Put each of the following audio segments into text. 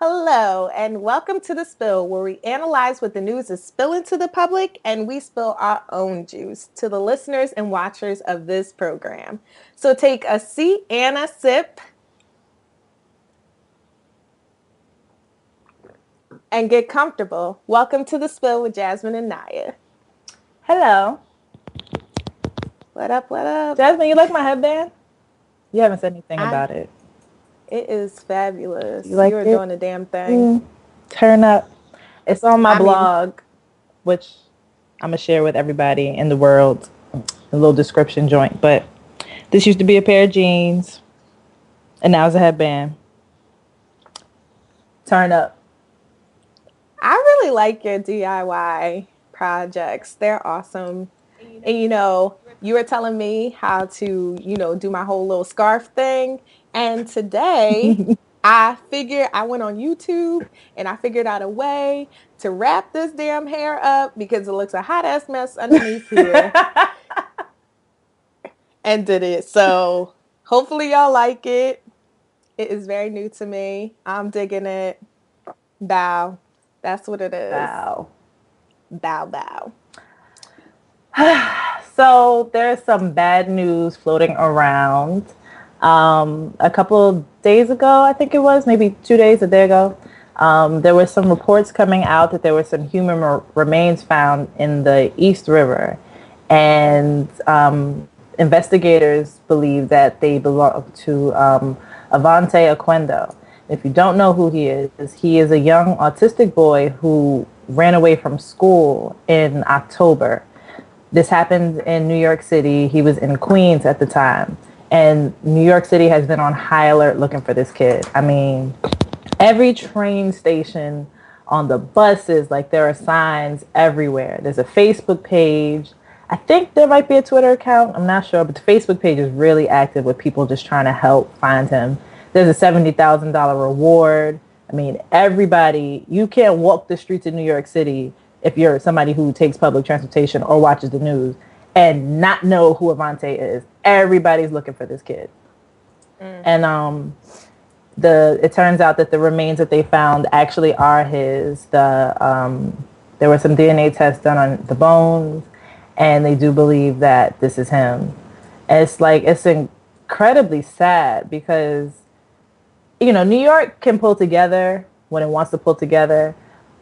Hello, and welcome to The Spill, where we analyze what the news is spilling to the public and we spill our own juice to the listeners and watchers of this program. So take a seat and a sip and get comfortable. Welcome to The Spill with Jasmine and Naya. Hello. What up, what up? Jasmine, you like my headband? You haven't said anything I about it. It is You fabulous. You like are it? doing a damn thing. Turn up. It's on my I mean, blog, which I'm going to share with everybody in the world. A little description joint. But this used to be a pair of jeans, and now it's a headband. Turn up. I really like your DIY projects. They're awesome. And you were telling me how to, do my whole little scarf thing. And today I went on YouTube and I figured out a way to wrap this damn hair up because it looks a hot ass mess underneath here and did it. So hopefully y'all like it. It is very new to me. I'm digging it. Bow. That's what it is. Wow. Bow, bow. So there's some bad news floating around. A couple of days ago, I think it was, maybe 2 days, a day ago, there were some reports coming out that there were some human remains found in the East River. And investigators believe that they belong to Avonte Oquendo. If you don't know who he is a young autistic boy who ran away from school in October. This happened in New York City. He was in Queens at the time. And New York City has been on high alert looking for this kid. I mean, every train station, on the buses, like there are signs everywhere. There's a Facebook page. I think there might be a Twitter account. I'm not sure, but the Facebook page is really active with people just trying to help find him. There's a $70,000 reward. I mean, everybody, you can't walk the streets of New York City if you're somebody who takes public transportation or watches the news and not know who Avonte is. Everybody's looking for this kid. And it turns out that the remains that they found actually are his. There were some DNA tests done on the bones, and they do believe that this is him. And it's incredibly sad because New York can pull together when it wants to pull together,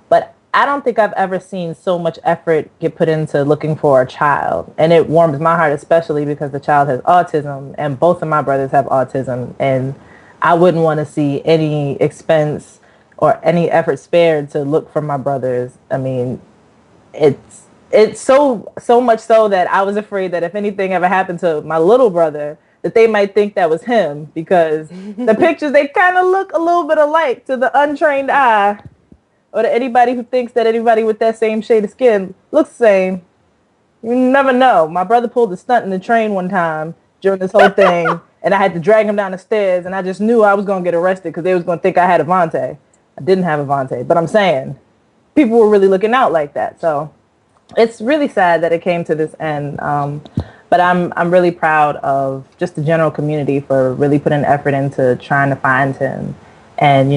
but I don't think I've ever seen so much effort get put into looking for a child. And it warms my heart, especially because the child has autism and both of my brothers have autism. And I wouldn't want to see any expense or any effort spared to look for my brothers. I mean, it's so much so that I was afraid that if anything ever happened to my little brother, that they might think that was him because the pictures, they kind of look a little bit alike to the untrained eye, or to anybody who thinks that anybody with that same shade of skin looks the same. You never know. My brother pulled a stunt in the train one time during this whole thing, and I had to drag him down the stairs, and I just knew I was going to get arrested because they was going to think I had Avonte. I didn't have Avonte, but I'm saying people were really looking out like that. So it's really sad that it came to this end. But I'm really proud of just the general community for really putting effort into trying to find him. And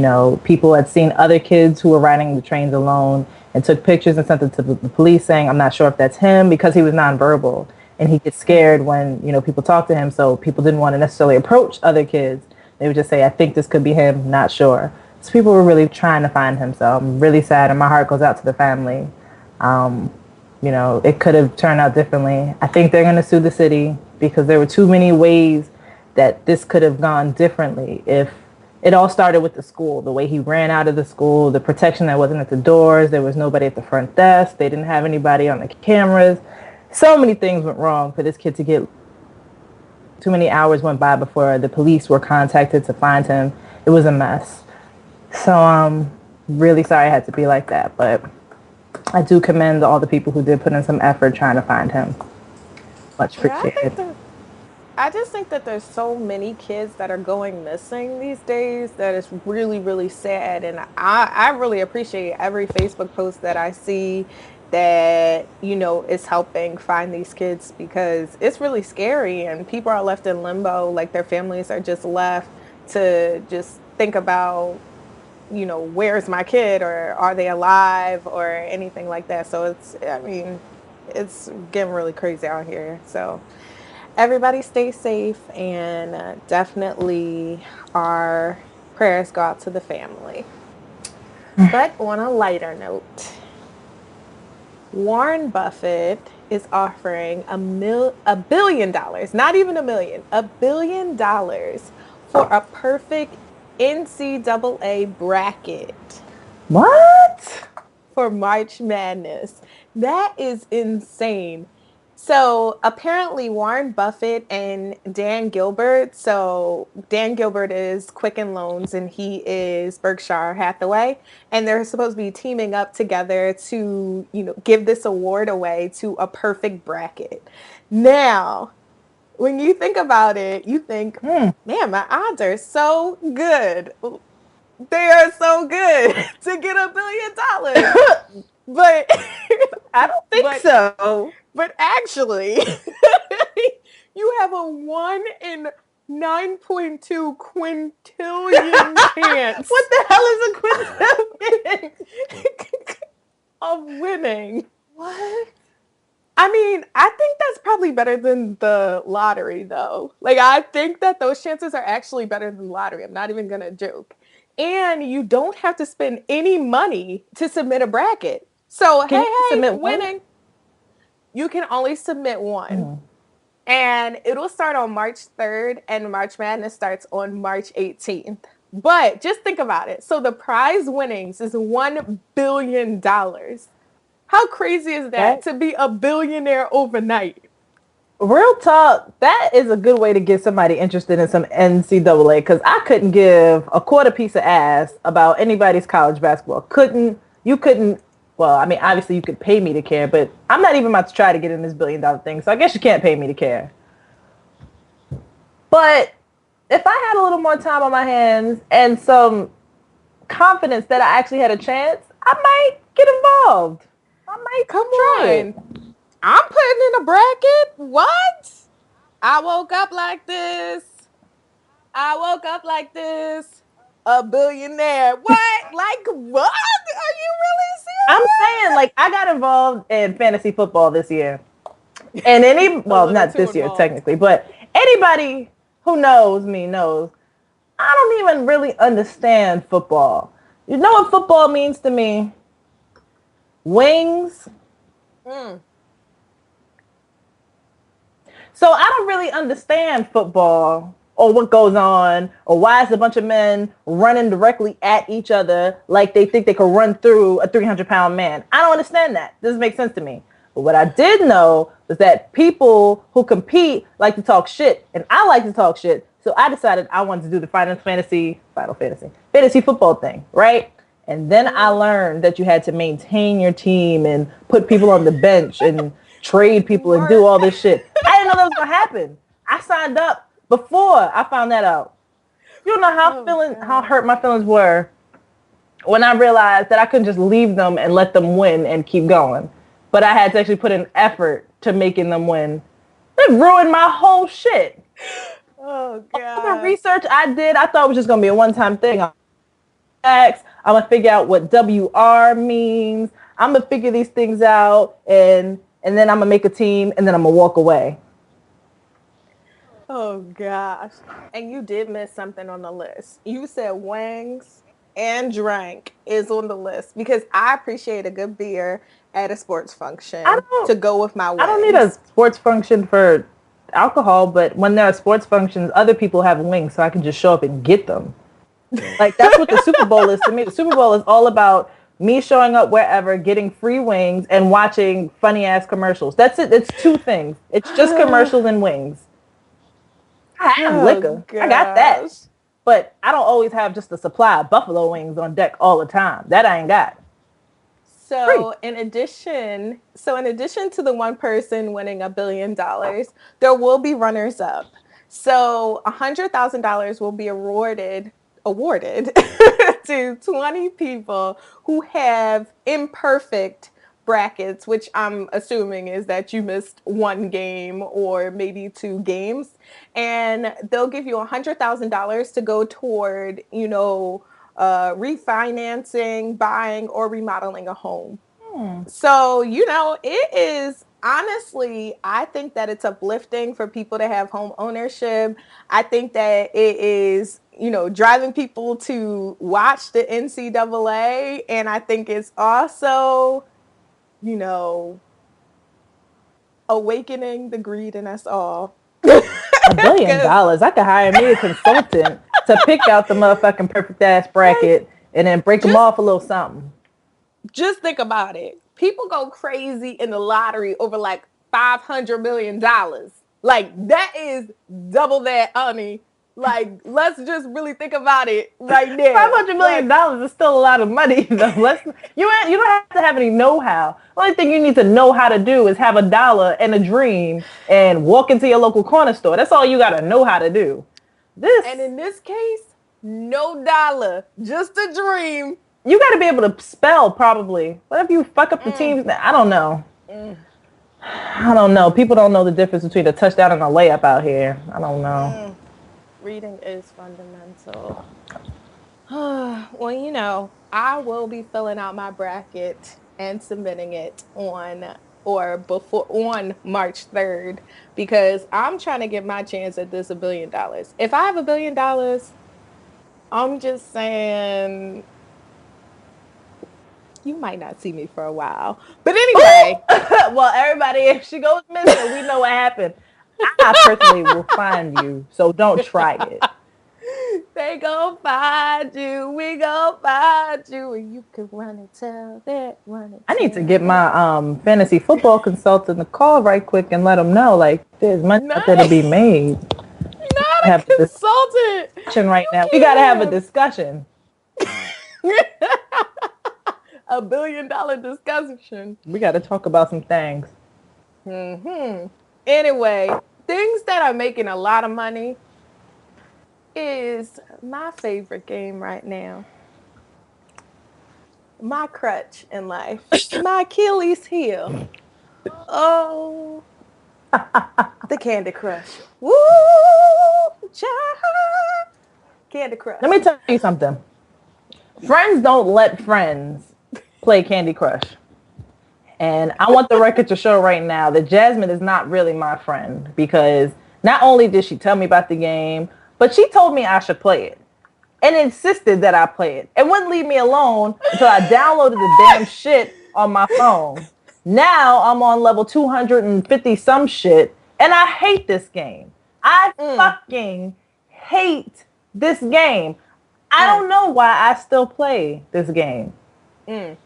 people had seen other kids who were riding the trains alone and took pictures and sent them to the police saying, I'm not sure if that's him, because he was nonverbal and he gets scared when people talk to him. So people didn't want to necessarily approach other kids. They would just say, I think this could be him, not sure. So people were really trying to find him. So I'm really sad, and my heart goes out to the family. It could have turned out differently. I think they're going to sue the city because there were too many ways that this could have gone differently. If it all started with the school, the way he ran out of the school, the protection that wasn't at the doors, there was nobody at the front desk, they didn't have anybody on the cameras. So many things went wrong for this kid to get. Too many hours went by before the police were contacted to find him. It was a mess. So I'm really sorry it had to be like that, but I do commend all the people who did put in some effort trying to find him. Much Yeah, appreciated. I just think that there's so many kids that are going missing these days that it's really, really sad. And I really appreciate every Facebook post that I see that, is helping find these kids because it's really scary and people are left in limbo. Like their families are just left to just think about where's my kid or are they alive or anything like that. So I mean, it's getting really crazy out here. So everybody stay safe and definitely our prayers go out to the family. But on a lighter note, Warren Buffett is offering $1 billion, not even a million, $1 billion for a perfect NCAA bracket What? for March Madness. That is insane. So apparently Warren Buffett and Dan Gilbert. So Dan Gilbert is Quicken Loans and he is Berkshire Hathaway. And they're supposed to be teaming up together to, give this award away to a perfect bracket. Now, when you think about it, you think, Hmm. man, my odds are so good. They are so good to get $1 billion. But I don't think but so. but actually you have a 1 in 9.2 quintillion What chance the hell is a quintillion? of winning. What? I mean, I think that's probably better than the lottery, though. Like, I think that those chances are actually better than the lottery. I'm not even going to joke. And you don't have to spend any money to submit a bracket. So, Can hey, you hey, submit one? winning. You can only submit one. Mm. And it'll start on March 3rd, and March Madness starts on March 18th. But just think about it. So, the prize winnings is $1 billion. How crazy is that That to be a billionaire overnight? real talk, that is a good way to get somebody interested in some NCAA because I couldn't give a quarter piece of ass about anybody's college basketball. You couldn't, well, I mean, obviously you could pay me to care, but I'm not even about to try to get in this $1 billion thing. So I guess you can't pay me to care. But if I had a little more time on my hands and some confidence that I actually had a chance, I might get involved. I might Come try it. on. I'm putting in a bracket. What? I woke up like this. I woke up like this. A billionaire. What? Like what? Are you I'm really saying, like, I got involved in fantasy football this year. And any, serious? A well, little not too this year involved. technically, but anybody who knows me knows I don't even really understand football. You know what football means to me? Wings. Mm. So I don't really understand football or what goes on or why is a bunch of men running directly at each other like they think they could run through a 300-pound man. I don't understand that. It doesn't make sense to me. But what I did know was that people who compete like to talk shit, and I like to talk shit. So I decided I wanted to do the fantasy football thing, right? And then I Mm. learned that you had to maintain your team and put people on the bench and trade people and do Smart. all this shit. I didn't know that was gonna happen. I signed up before I found that out. You don't know Oh how gosh. hurt my feelings were when I realized that I couldn't just leave them and let them win and keep going. But I had to actually put an effort to making them win. It ruined my whole shit. Oh All the gosh. research I did, I thought it was just gonna be a one-time thing. I'm gonna figure out what WR means. I'm gonna figure these things out, and then I'm gonna make a team, and then I'm gonna walk away. Oh gosh. And you did miss something on the list. You said wings and drink is on the list because I appreciate a good beer at a sports I function don't to go with my I don't need a wings. sports function for alcohol, but when there are sports functions, other people have wings, so I can just show up and get them. Like that's what the Super Bowl is to me. The Super Bowl is all about me showing up wherever, getting free wings, and watching funny ass commercials. That's it. It's two things. It's just commercials and wings. I have Oh liquor. I got that. gosh. But I don't always have just a supply of buffalo wings on deck all the time. That I ain't got. Free. So in addition to the one person winning $1 billion, there will be runners up. So $100,000 will be awarded to 20 people who have imperfect brackets, which I'm assuming is that you missed one game or maybe two games. And they'll give you $100,000 to go toward, refinancing, buying, or remodeling a home. So, it is honestly, I think that it's uplifting for people to have home ownership. I think that it is, driving people to watch the NCAA. And I think it's also, you know, awakening the greed in us all. $1 billion. Because, I could hire me a consultant to pick out the motherfucking perfect ass like, bracket and then break them just off a little something. just think about it. People go crazy in the lottery over like $500 million. Like that is double that, honey. Like, let's just really think about it right Five now. hundred million Like, dollars is still a lot of money, though. You don't have to have any know-how. The only thing you need to know how to do is have a dollar and a dream and walk into your local corner store. That's all you gotta know how to do. and This in this case, no dollar, just a dream. you got to be able to spell probably. What if you fuck up the Mm, teams? I don't know. mm, I don't know. People don't know the difference between a touchdown and a layup out here. I don't know. mm. Reading is fundamental. Well, I will be filling out my bracket and submitting it on March 3rd because I'm trying to get my chance at this $1 billion. If I have $1 billion, I'm just saying you might not see me for a while. But anyway, Well, everybody, if she goes missing, we know what happened. I personally will find you, so don't try it. they gon' find you. We gon' find you. And you can run and tell that. Run and I need to tell get that. my fantasy football consultant to call right quick and let them know like there's money out there to Nice. be made. Not Have a a consultant. discussion right You now. We got to have a can't discussion. have $1 billion discussion. We got to talk about some things. Anyway, things that are making a lot of money is my favorite game right now. My crutch in life. My Achilles heel. Oh, the Candy Crush. Woo! Child. Candy Let Crush. me tell you something. Friends don't let friends play Candy Crush. And I want the record to show right now that Jasmine is not really my friend because not only did she tell me about the game, but she told me I should play it and insisted that I play it and wouldn't leave me alone until I downloaded the damn shit on my phone. Now I'm on level 250 some shit and I hate this game. I Mm, fucking hate this game. I mm, don't know why I still play this game. mm.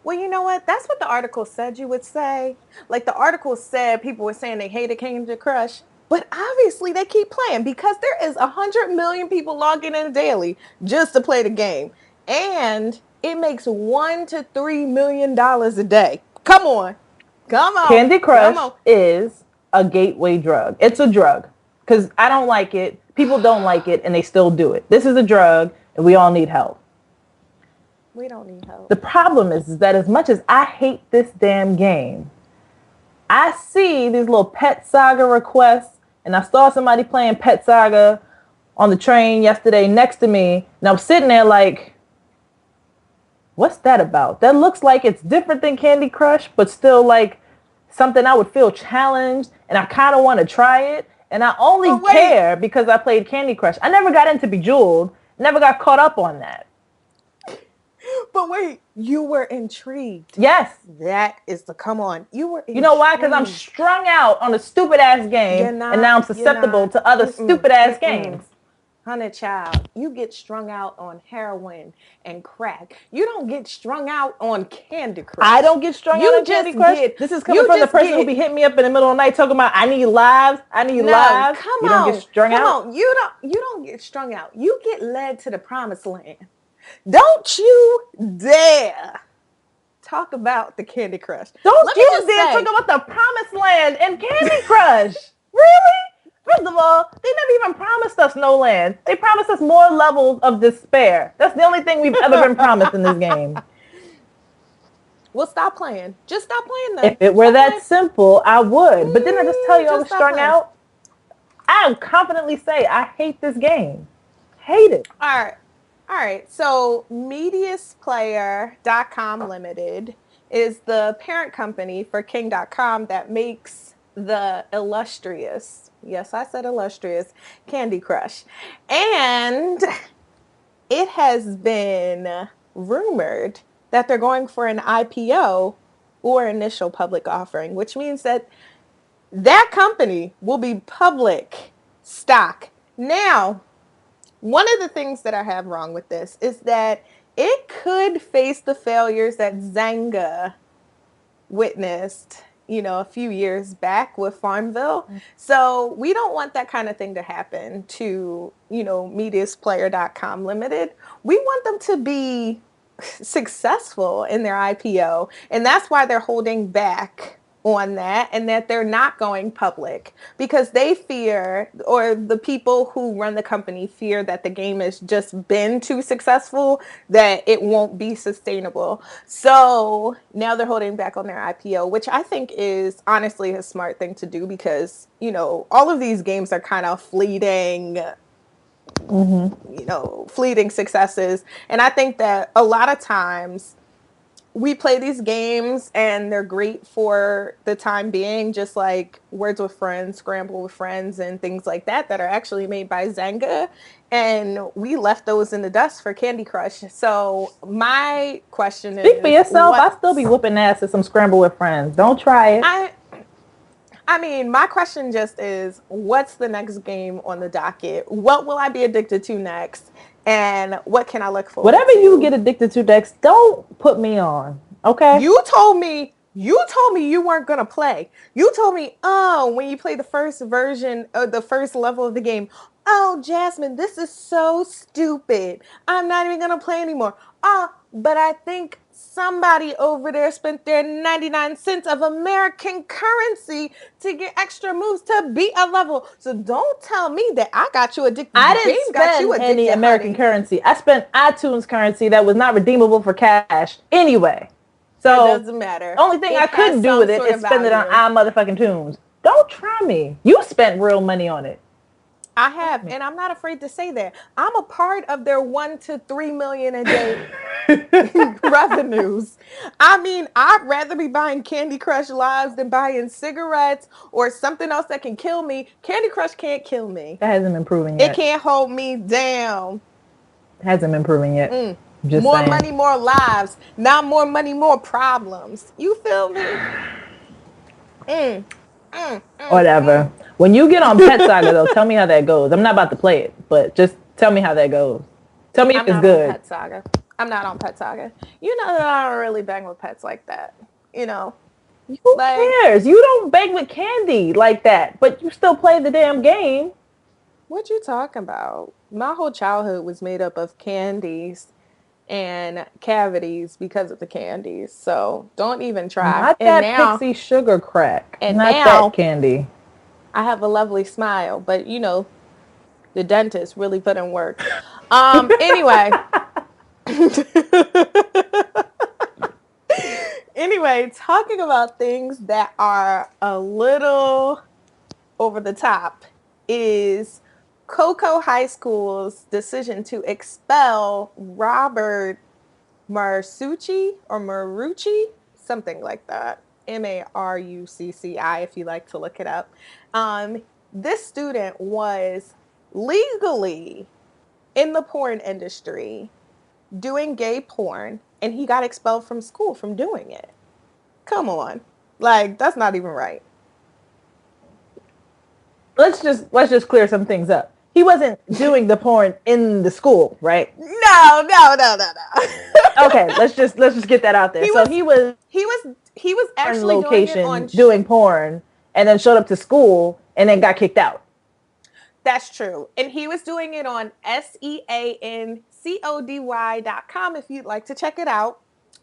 Well, you know what? That's what the article said you would say. Like the article said people were saying they hated Candy Crush, but obviously they keep playing because there is 100 million people logging in daily just to play the game. And it makes $1 to $3 million a day. Come on. Come on. Candy Come Crush on. is a gateway drug. It's a drug because I don't like it. People don't like it and they still do it. This is a drug and we all need help. We don't need The help. problem is that as much as I hate this damn game, I see these little Pet Saga requests and I saw somebody playing Pet Saga on the train yesterday next to me and I'm sitting there like, what's that about? That looks like it's different than Candy Crush, but still like something I would feel challenged and I kind of want to try it. And I only But wait, care because I played Candy Crush. I never got into Bejeweled, never got caught up on that. but wait, you were intrigued. Yes. That is the come on. You were You know why? Because I'm intrigued. strung out on a stupid ass You're game and not, now I'm you're susceptible not. to other Mm-mm, stupid ass mm-mm. games. Honey child, you get strung out on heroin and crack. You don't get strung out on Candy I Crush. don't get strung out You on Candy just Crush. get, This is coming you from the just person who get, be hitting me up in the middle of the night talking about I need lives. I need no, lives. You don't get strung come out. on. You don't get strung out. You get led to the promised land. Don't you dare talk about the Candy Crush. Don't Let me you just dare talk say, about the promised land and Candy Crush. Really? First of all, they never even promised us no land. They promised us more levels of despair. That's the only thing we've ever been promised in this game. well, stop playing. Just stop playing If then. it were Stop that playing. simple, I would. But didn't I just tell you I Just was stop strung playing. out? I confidently say I hate this game. Hate it. All right. All right. So Mediasplayer.com Limited is the parent company for King.com that makes the illustrious, yes, I said illustrious, Candy Crush. And it has been rumored that they're going for an IPO or initial public offering, which means that that company will be public stock. Now, one of the things that I have wrong with this is that it could face the failures that Zynga witnessed, a few years back with Farmville. So we don't want that kind of thing to happen to, Mediasplayer.com Limited. We want them to be successful in their IPO. And that's why they're holding back on that and that they're not going public because they fear, or the people who run the company fear, that the game has just been too successful, that it won't be sustainable. So now they're holding back on their IPO, which I think is honestly a smart thing to do because, all of these games are kind of fleeting successes. And I think that a lot of times we play these games and they're great for the time being, just like Words with Friends, Scramble with Friends, and things like that are actually made by Zynga. And we left those in the dust for Candy Crush. So my question Speak for is, yourself. I still be whooping ass at some Scramble with Friends. Don't try it. I I mean, my question just is, what's the next game on the docket? What will I be addicted to next? And what can I look forward Whatever you to? get addicted to, Dex, don't put me on. Okay? You told me you weren't gonna play. You told me, oh, when you play the first version of the first level of the game, oh, Jasmine, this is so stupid. I'm not even gonna play anymore. Oh, but I think somebody over there spent their 99 cents of American currency to get extra moves to beat a level. So don't tell me that I got you addicted. I The didn't game got you spend any addicted, American honey. currency. I spent iTunes currency that was not redeemable for cash anyway. It So doesn't the matter. only thing It I has could do some with it sort is of spend it on value. I motherfucking tunes. Don't try me. You spent real money on it. I Try have, me. and I'm not afraid to say that. I'm a part of their 1 to 3 million a day revenues. I mean, I'd rather be buying Candy Crush Lives than buying cigarettes or something else that can kill me. Candy Crush can't kill me. That hasn't been proven It yet. can't hold me down. Hasn't been proven yet. Mm. I'm just More saying. money, more lives. Not more money, more problems. You feel me? Mm, Whatever. mm. When you get on Pet Saga, though, tell me how that goes. I'm not about to play it, but just tell me how that goes. Tell me if I'm it's not on good. Pet Saga. I'm not on Pet Saga. You know that I don't really bang with pets like that. You know, Who like, cares? You don't bang with candy like that, but you still play the damn game. what you talking about? My whole childhood was made up of candies and cavities because of the candies. So don't even try. Not And that now, pixie sugar crack. and Not that now candy. I have a lovely smile, but the dentist really put in work. Anyway. Anyway, talking about things that are a little over the top is Cocoa High School's decision to expel Robert Marucci, something like that. Marucci, if you like to look it up. This student was legally in the porn industry doing gay porn, and he got expelled from school from doing it. Come on. Like, that's not even right. Let's just clear some things up. He wasn't doing the porn in the school, right? No, no, no, no, no. Okay, let's just get that out there. he So was he was he was in actually doing it on location doing porn and then showed up to school and then got kicked out. That's true. And he was doing it on SEANCODY.com if you'd like to check it out,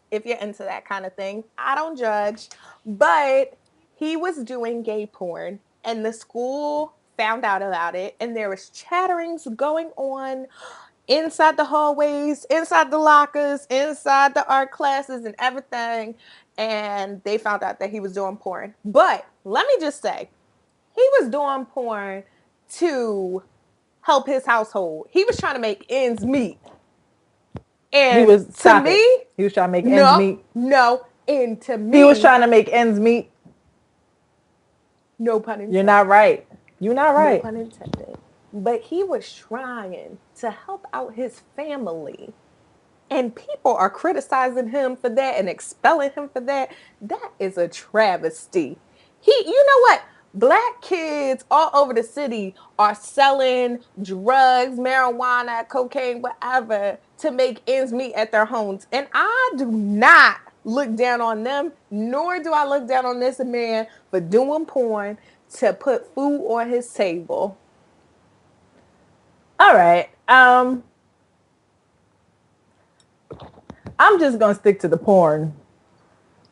if you're into that kind of thing. I don't judge. But he was doing gay porn, and the school found out about it, and there was chatterings going on inside the hallways, inside the lockers, inside the art classes, and everything. And they found out that he was doing porn. But let me just say, he was doing porn to help his household. He was trying to make ends meet. He And was, to stop it. me, He was trying to make ends no, meet. no. And to He was me, trying to make ends meet. no pun You're intended. not right. You're not No right. pun intended. But he was trying to help out his family. And people are criticizing him for that and expelling him for that. That is a travesty. You know what? Black kids all over the city are selling drugs, marijuana, cocaine, whatever, to make ends meet at their homes. And I do not look down on them, nor do I look down on this man for doing porn to put food on his table. All right. I'm just gonna stick to the porn.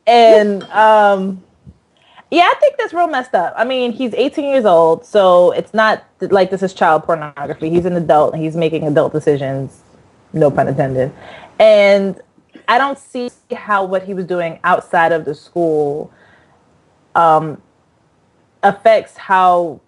And yeah, I think that's real messed up. I mean, he's 18 years old, so it's not like this is child pornography. He's an adult and he's making adult decisions, no pun intended. And I don't see how what he was doing outside of the school affects how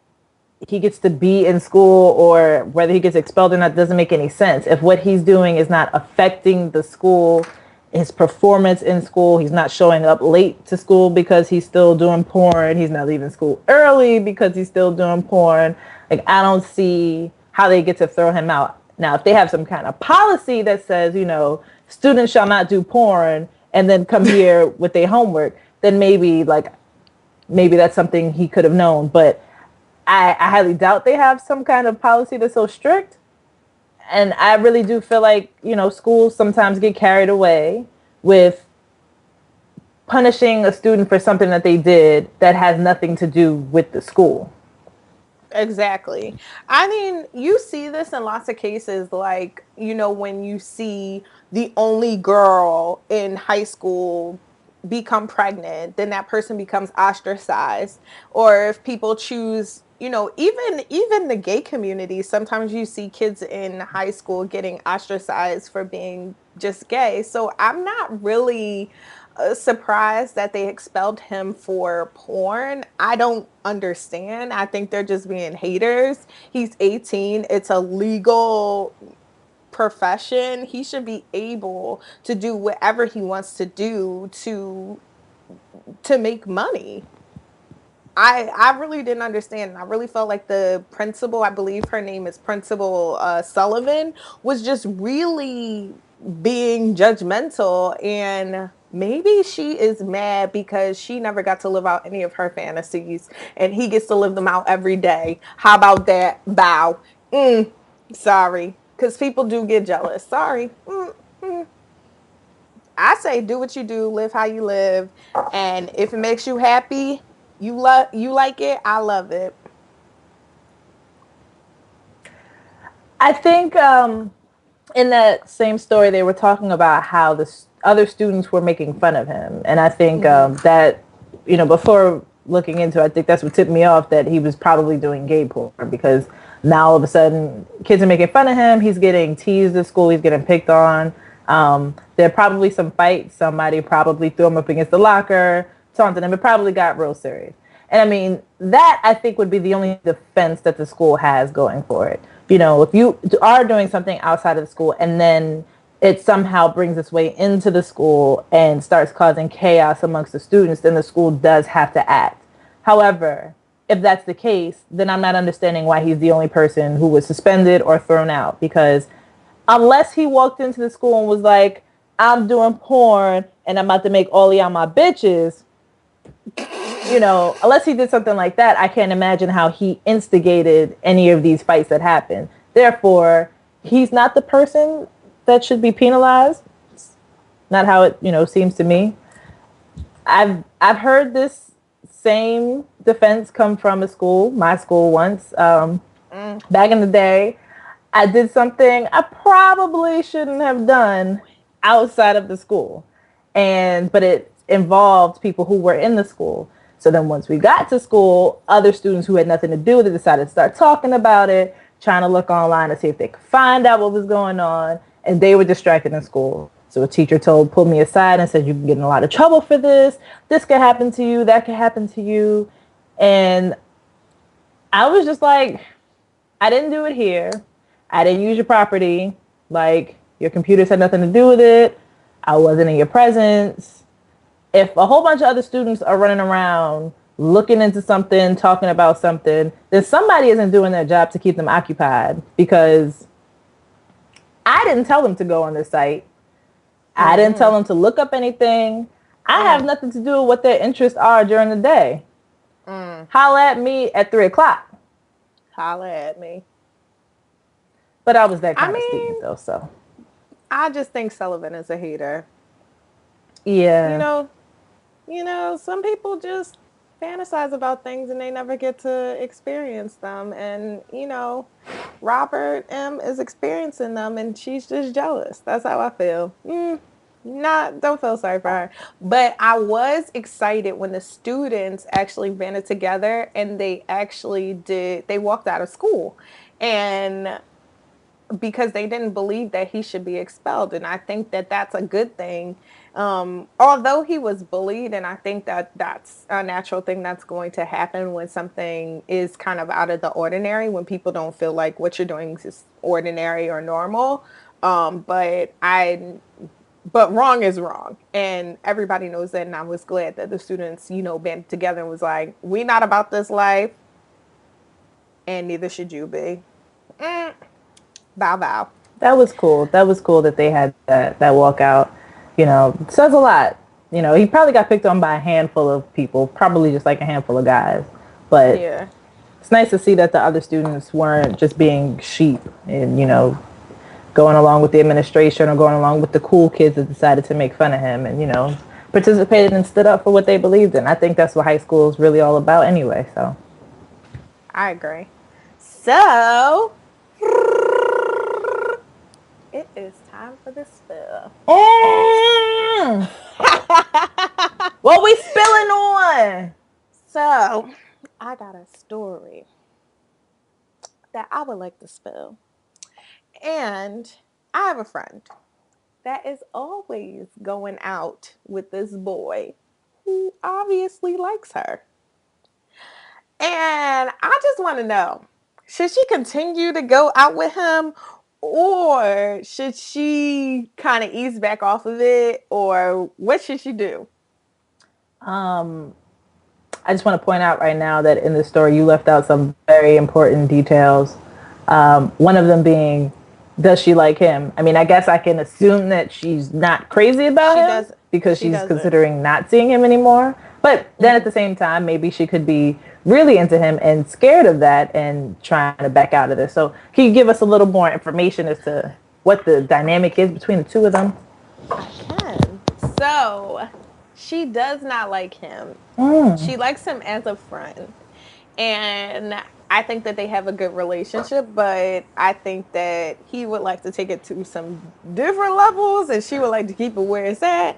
he gets to be in school or whether he gets expelled or not doesn't make any sense. If what he's doing is not affecting the school, his performance in school, he's not showing up late to school because he's still doing porn, he's not leaving school early because he's still doing porn. Like, I don't see how they get to throw him out. Now, if they have some kind of policy that says, students shall not do porn and then come here with their homework, then maybe that's something he could have known. But I highly doubt they have some kind of policy that's so strict. And I really do feel like, schools sometimes get carried away with punishing a student for something that they did that has nothing to do with the school. Exactly. I mean, you see this in lots of cases, like, when you see the only girl in high school become pregnant, then that person becomes ostracized. Or if people choose, even the gay community, sometimes you see kids in high school getting ostracized for being just gay. So I'm not really surprised that they expelled him for porn. I don't understand. I think they're just being haters. He's 18. It's a legal profession. He should be able to do whatever he wants to do to make money. I really didn't understand. I really felt like the principal, I believe her name is Principal Sullivan, was just really being judgmental. And maybe she is mad because she never got to live out any of her fantasies and he gets to live them out every day. How about that? Bow. Sorry. Because people do get jealous. Sorry. I say do what you do, live how you live, and if it makes you happy, you like it, I love it. I think in that same story, they were talking about how the other students were making fun of him. And I think that, before looking into it, I think that's what tipped me off that he was probably doing gay porn because now all of a sudden kids are making fun of him. He's getting teased at school. He's getting picked on. There are probably some fights. Somebody probably threw him up against the locker, taunted him. It probably got real serious. And I mean, that I think would be the only defense that the school has going for it. If you are doing something outside of the school and then it somehow brings its way into the school and starts causing chaos amongst the students, then the school does have to act. However, if that's the case, then I'm not understanding why he's the only person who was suspended or thrown out. Because unless he walked into the school and was like, I'm doing porn and I'm about to make all y'all my bitches, unless he did something like that, I can't imagine how he instigated any of these fights that happened. Therefore, he's not the person that should be penalized. It's not how it, seems to me. I've heard this same defense come from my school once. Back in the day, I did something I probably shouldn't have done outside of the school. But it involved people who were in the school. So then once we got to school, other students who had nothing to do with it decided to start talking about it, trying to look online to see if they could find out what was going on. And they were distracted in school. So a teacher pulled me aside and said, you can get in a lot of trouble for this. This could happen to you. That could happen to you. And I was just like, I didn't do it here. I didn't use your property. Like, your computers had nothing to do with it. I wasn't in your presence. If a whole bunch of other students are running around looking into something, talking about something, then somebody isn't doing their job to keep them occupied because I didn't tell them to go on this site. I didn't tell Mm-mm. them to look up anything. I have Mm. nothing to do with what their interests are during the day. Mm. Holla at me at 3 o'clock. Holla at me. But I was that I kind of student mean, though, so I just think Sullivan is a hater. You yeah, know, some people just fantasize about things and they never get to experience them. And, Robert M is experiencing them and she's just jealous. That's how I feel. Don't feel sorry for her. But I was excited when the students actually banded together and they walked out of school. And because they didn't believe that he should be expelled. And I think that that's a good thing. Although he was bullied, and I think that that's a natural thing that's going to happen when something is kind of out of the ordinary, when people don't feel like what you're doing is ordinary or normal. Um, but I but wrong is wrong, and everybody knows that. And I was glad that the students, banded together and was like, "We not about this life, and neither should you be." Mm, bow bow. that was cool. That was cool that they had that walkout. It says a lot. He probably got picked on by a handful of people, probably just like a handful of guys. But Yeah. it's nice to see that the other students weren't just being sheep and going along with the administration or going along with the cool kids that decided to make fun of him and participated and stood up for what they believed in. I think that's what high school is really all about anyway. So I agree. So it is time for the spill. mm, what we spilling on? So I got a story that I would like to spill. And I have a friend that is always going out with this boy who obviously likes her. And I just want to know, should she continue to go out with him, or should she kind of ease back off of it, or what should she do? Um, I just want to point out right now that in the story you left out some very important details. One of them being, does she like him? I mean, I guess I can assume that she's not crazy about She him does. because She she's doesn't. considering not seeing him anymore. But then at Mm-hmm. the same time, maybe she could be really into him and scared of that and trying to back out of this. So, can you give us a little more information as to what the dynamic is between the two of them? I can. So she does not like him. Mm. She likes him as a friend. And I think that they have a good relationship, but I think that he would like to take it to some different levels and she would like to keep it where it's at.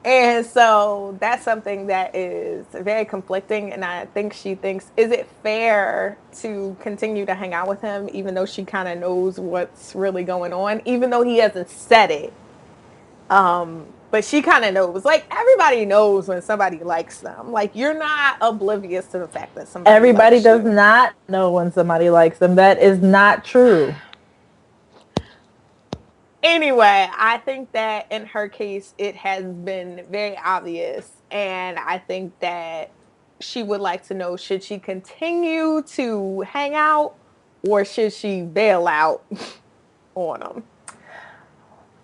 And so that's something that is very conflicting. And I think she thinks, is it fair to continue to hang out with him, even though she kind of knows what's really going on, even though he hasn't said it? But she kind of knows. Like everybody knows when somebody likes them. Like you're not oblivious to the fact that somebody Everybody likes does you. not know when somebody likes them. That is not true. Anyway, I think that in her case, it has been very obvious. And I think that she would like to know, should she continue to hang out or should she bail out on them?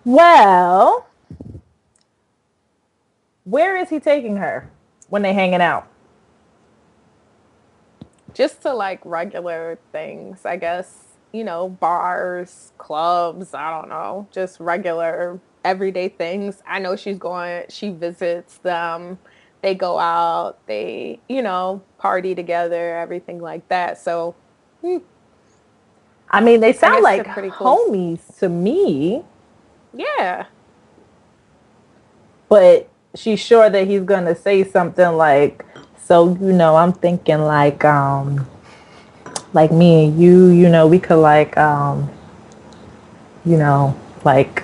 Well, where is he taking her when they hanging out? Just to like regular things, I guess, bars, clubs, I don't know, just regular everyday things. I know she visits them, they go out, they, party together, everything like that. So, I mean, they I sound guess they're like pretty close. homies to me, Yeah. but she's sure that he's gonna say something like, "So I'm thinking like me and we could you know, like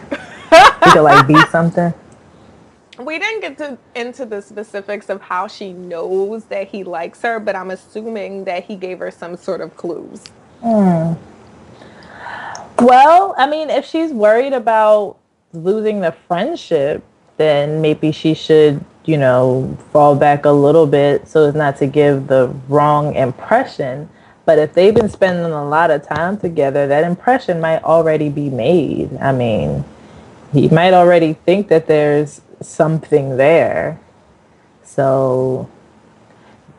we could like be something." We didn't get into the specifics of how she knows that he likes her, but I'm assuming that he gave her some sort of clues. Well, I mean, if she's worried about losing the friendship, then maybe she should, fall back a little bit so as not to give the wrong impression. But if they've been spending a lot of time together, that impression might already be made. I mean, he might already think that there's something there. So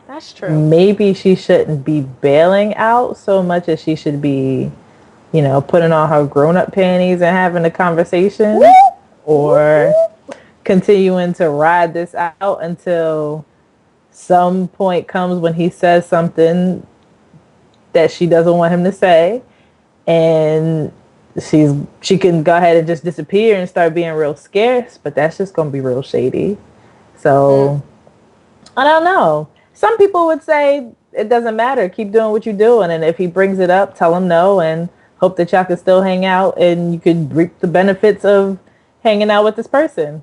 That's true. maybe she shouldn't be bailing out so much as she should be, putting on her grown up panties and having a Whoop, conversation, whoop, or whoop. continuing to ride this out until some point comes when he says something that she doesn't want him to say, and she can go ahead and just disappear and start being real scarce, but that's just going to be real shady. Mm, So I don't know. Some people would say it doesn't matter. Keep doing what you're doing. And if he brings it up, tell him no and hope that y'all can still hang out and you can reap the benefits of hanging out with this person.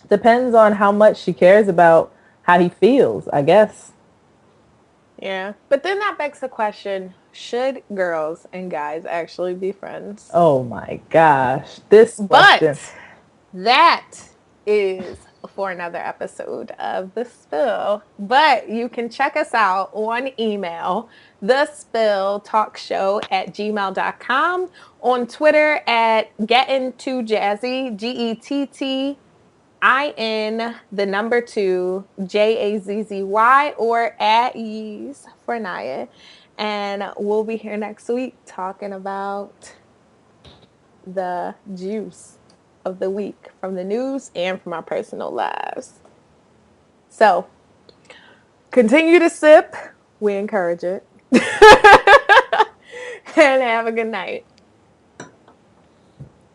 Depends on how much she cares about how he feels, I guess. yeah. But then that begs the question, should girls and guys actually be friends? Oh my gosh. This But question. that is for another episode of The Spill. But you can check us out on email, thespilltalkshow@gmail.com, on Twitter at getting2jazzy, GETTIN2JAZZY, or at Yeez for Naya. And we'll be here next week talking about the juice of the week from the news and from our personal lives. So continue to sip. We encourage it. And have a good night.